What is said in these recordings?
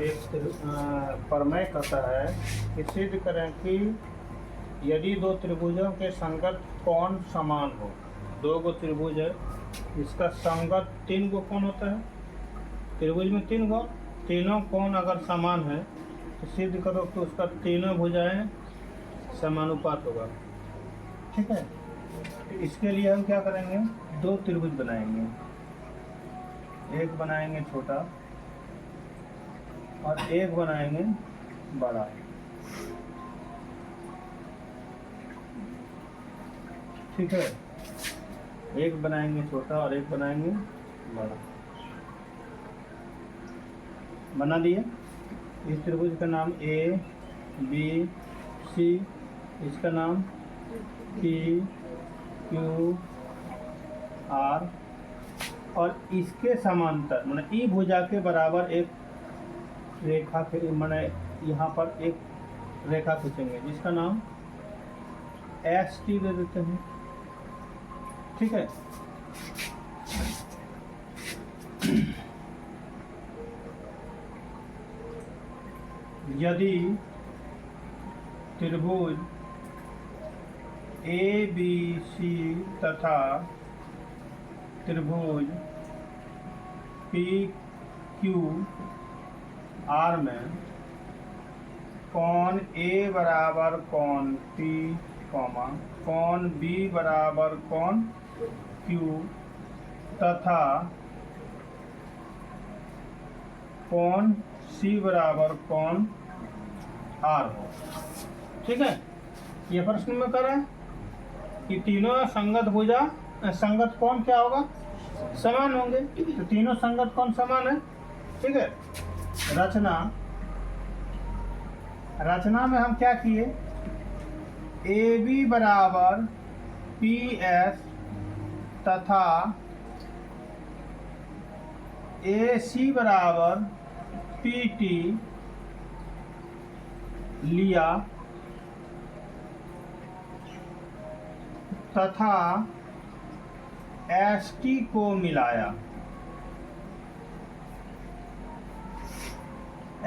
एक प्रमेय कहता है कि सिद्ध करें कि यदि दो त्रिभुजों के संगत कोण समान हो, दो गो त्रिभुज है, इसका संगत तीन गो कोण होता है, त्रिभुज में तीन गो, तीनों कोण अगर समान है तो सिद्ध करो कि उसका तीनों भुजाएं समानुपात होगा। ठीक है, तो इसके लिए हम क्या करेंगे, दो त्रिभुज बनाएंगे, एक बनाएंगे छोटा और एक बनाएंगे बड़ा। ठीक है, एक बनाएंगे छोटा और एक बनाएंगे बड़ा। बना दिए। इस त्रिभुज का नाम ए बी सी, इसका नाम पी क्यू आर, और इसके समांतर माने ई भुजा के बराबर एक रेखा के माने यहाँ पर एक रेखा खींचेंगे जिसका नाम एस टी दे देते हैं। ठीक है, यदि त्रिभुज ए बी सी तथा त्रिभुज पी क्यू आर में कोण ए बराबर कोण पी, कोण बी बराबर कोण क्यू तथा कोण सी बराबर कोण आर हो। ठीक है, ये प्रश्न में कर रहे हैं कि तीनों संगत भुजा संगत कोण क्या होगा, समान होंगे, तो तीनों संगत कोण समान है। ठीक है, रचना में हम क्या किए, ए बी बराबर पी एस तथा ए सी बराबर पी टी लिया तथा एस टी को मिलाया,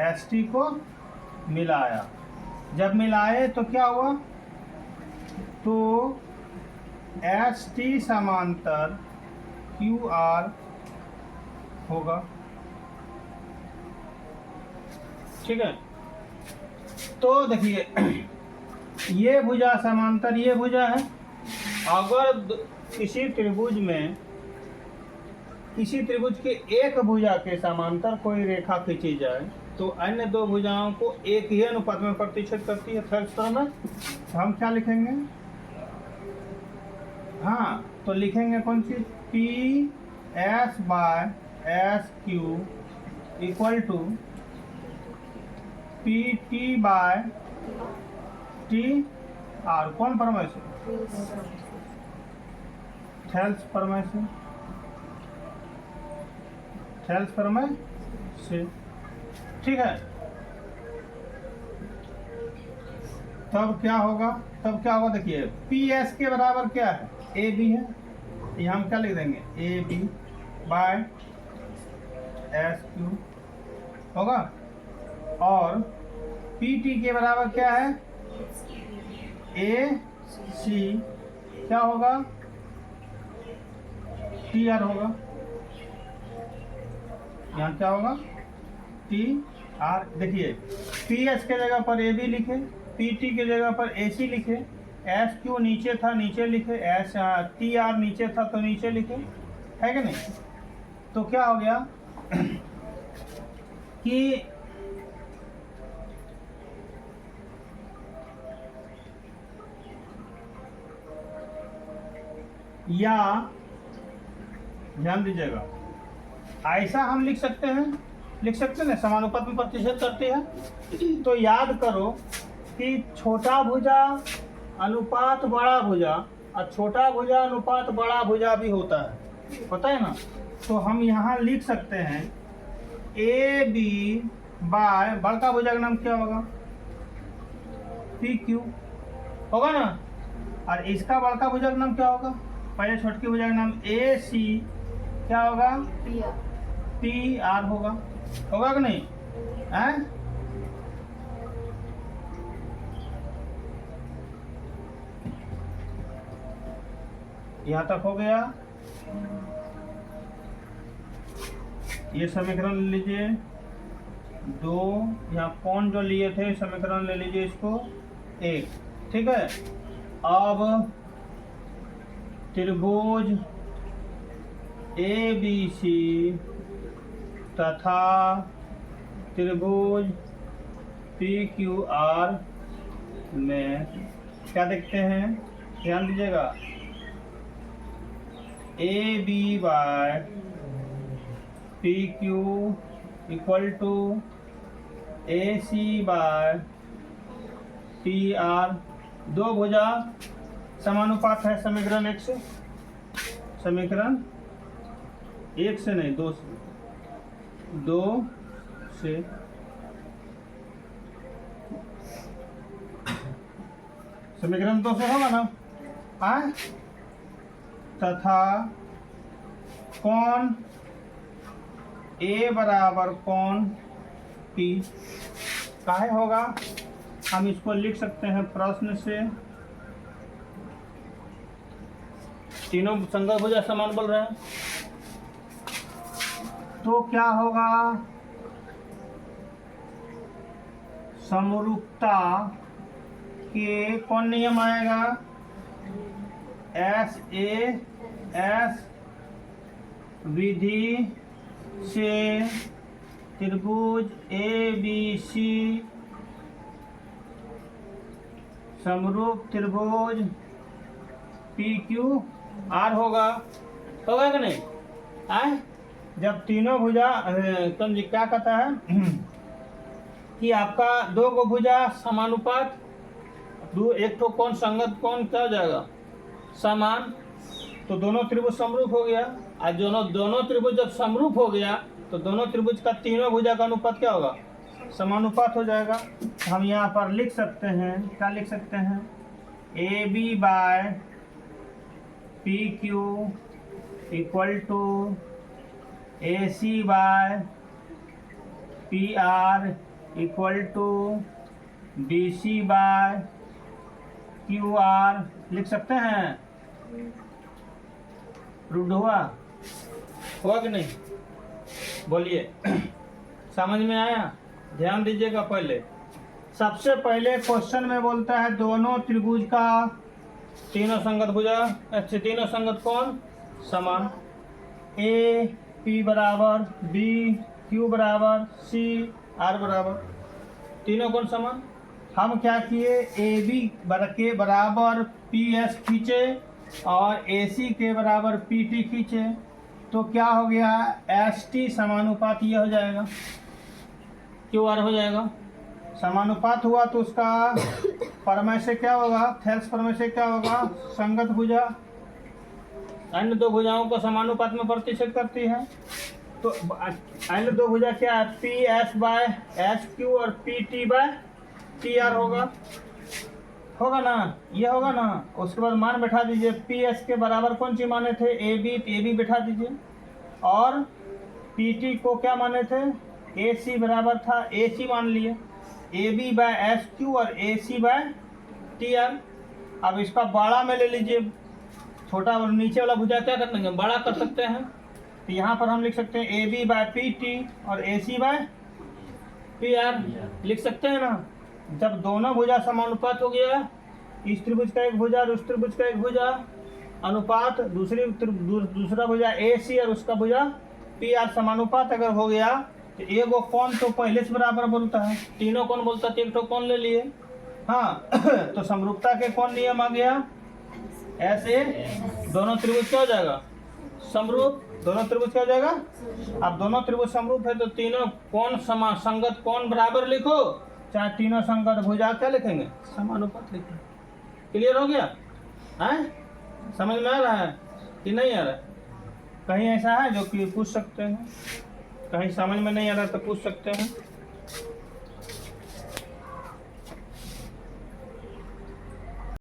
एस टी को मिलाया। जब मिलाए तो क्या हुआ, तो एस टी समांतर क्यू आर होगा। ठीक है, तो देखिए ये भुजा समांतर ये भुजा है। अगर किसी त्रिभुज में किसी त्रिभुज के एक भुजा के समांतर कोई रेखा खींची जाए तो अन्य दो भुजाओं को एक ही अनुपात में प्रतिच्छेद करती है। थर्ड स्तंभ में तो हम क्या लिखेंगे, हाँ तो लिखेंगे कौन सी, P S by S Q equal to P T by T R. कौन प्रमेय से, थेल्स प्रमेय से, थेल्स प्रमेय से। ठीक है, तब क्या होगा, देखिए पी एस के बराबर क्या है, ए बी है, यहाँ हम क्या लिख देंगे, A B by S Q होगा, और पी टी के बराबर क्या है, ए सी क्या होगा, टी आर होगा। यहाँ क्या होगा, टी आर। देखिए पी एस के जगह पर ए बी लिखे, पी टी के जगह पर ए सी लिखे, एस क्यू नीचे था नीचे लिखे, एस टी आर नीचे था तो नीचे लिखे, है कि नहीं। तो क्या हो गया कि या ध्यान दीजिएगा, ऐसा हम लिख सकते हैं ना, समानुपात में प्रतिच्छेद करती है। तो याद करो कि छोटा भुजा अनुपात बड़ा भुजा और छोटा भुजा अनुपात बड़ा भुजा भी होता है, पता है ना। तो हम यहाँ लिख सकते हैं ए बी बाय बड़का भुजा का नाम क्या होगा, पी क्यू होगा ना, और इसका बड़का भुजा का नाम क्या होगा, पहले छोटकी भुजा का नाम ए सी क्या होगा, पी आर होगा कि नहीं। हैं? यहाँ तक हो गया। ये समीकरण ले लीजिए 2, यहाँ कौन जो लिए थे समीकरण ले लीजिए इसको 1, ठीक है। अब त्रिभुज ABC तथा त्रिभुज PQR में क्या देखते हैं, ध्यान दीजिएगा। AB by PQ equal to AC by PR, दो भुजा समानुपात है समीकरण 1 से, समीकरण 1 से नहीं 2 से समीकरण 2 से होगा ना। आए तथा कौन A बराबर कौन P काहे होगा, हम इसको लिख सकते हैं प्रश्न से। तीनों संगत भुजा समान बोल रहे हैं, तो क्या होगा, समरूपता के कौन नियम आएगा, SAS विधि से त्रिभुज ABC समरूप त्रिभुज PQR होगा कि नहीं। आए जब तीनों भुजा समझिए क्या कहता है कि आपका दो को भुजा समानुपात, एक तो कौन संगत कौन क्या हो जाएगा समान, तो दोनों त्रिभुज समरूप हो गया। और दोनों त्रिभुज जब समरूप हो गया तो दोनों त्रिभुज का तीनों भुजा का अनुपात क्या होगा, समानुपात हो जाएगा। हम यहाँ पर लिख सकते हैं, क्या लिख सकते हैं, AB by PQ equal to AC by PR equal to BC by QR लिख सकते हैं। प्रूव्ड हुआ कि नहीं, बोलिए समझ में आया। ध्यान दीजिएगा, पहले सबसे पहले क्वेश्चन में बोलता है दोनों त्रिभुज का तीनों संगत भुजा, अच्छे तीनों संगत कौन समान, A P बराबर B Q बराबर C R बराबर, तीनों कौन समान। हम क्या किए, AB के बराबर PS खींचे और AC के बराबर PT खींचे, तो क्या हो गया, ST समानुपात ये हो जाएगा, QR हो जाएगा। समानुपात हुआ तो उसका परमय से क्या होगा, थेल्स परमय से क्या होगा, संगत भुजा अन्य दो भुजाओं को समानुपात में प्रतिच्छेद करती है। तो अन्य दो भुजा क्या है, PS बाय SQ और PT बाय TR होगा ना, ये होगा ना। उसके बाद मान बैठा दीजिए, PS के बराबर कौन सी माने थे, AB बैठा दीजिए, और PT को क्या माने थे, AC बराबर था AC मान लिए, AB बाय SQ और AC बाय TR। अब इसका बड़ा में ले लीजिए, छोटा और नीचे वाला भुजा क्या कर देंगे, बड़ा कर सकते हैं। तो यहाँ पर हम लिख सकते हैं AB बाय PT और AC बाय PR लिख सकते हैं ना। जब दोनों भुजा समानुपात हो गया, इस त्रिभुज का एक भुजा और उस त्रिभुज का एक भुजा अनुपात, दूसरा भुजा AC और उसका भुजा PR समानुपात अगर हो गया, तो एक वो कौन तो पहले से बराबर बोलता है, तीनों कौन बोलता है, एक तो कौन ले लिए। हाँ तो समरूपता के कौन नियम आ गया, ऐसे दोनों त्रिभुज क्या हो जाएगा, समरूप, दोनों त्रिभुज क्या हो जाएगा। अब दोनों त्रिभुज समरूप है तो तीनों कौन समान संगत कौन बराबर लिखो, चाहे तीनों संगत भुजा क्या लिखेंगे, समानुपात लिखेंगे। क्लियर हो गया है, समझ में आ रहा है कि नहीं आ रहा है। कहीं ऐसा है जो कि पूछ सकते हैं, कहीं समझ में नहीं आ रहा तो पूछ सकते हैं।